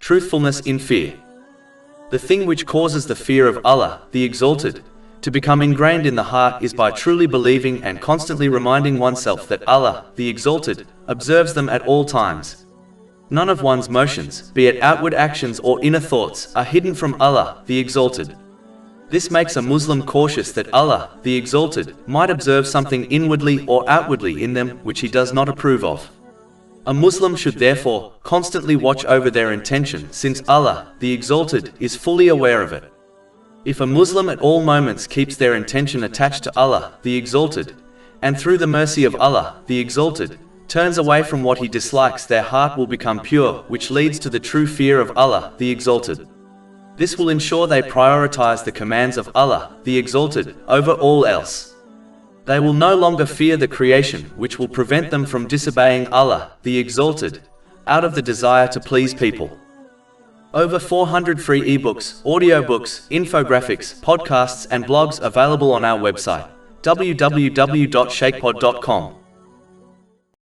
Truthfulness in fear. The thing which causes the fear of Allah, the Exalted, to become ingrained in the heart is by truly believing and constantly reminding oneself that Allah, the Exalted, observes them at all times. None of one's motions, be it outward actions or inner thoughts, are hidden from Allah, the Exalted. This makes a Muslim cautious that Allah, the Exalted, might observe something inwardly or outwardly in them which He does not approve of. A Muslim should therefore constantly watch over their intention, since Allah, the Exalted, is fully aware of it. If a Muslim at all moments keeps their intention attached to Allah, the Exalted, and through the mercy of Allah, the Exalted, turns away from what He dislikes, their heart will become pure, which leads to the true fear of Allah, the Exalted. This will ensure they prioritize the commands of Allah, the Exalted, over all else. They will no longer fear the creation, which will prevent them from disobeying Allah, the Exalted, out of the desire to please people. Over 400 free ebooks, audiobooks, infographics, podcasts and blogs available on our website, www.shaykhpod.com.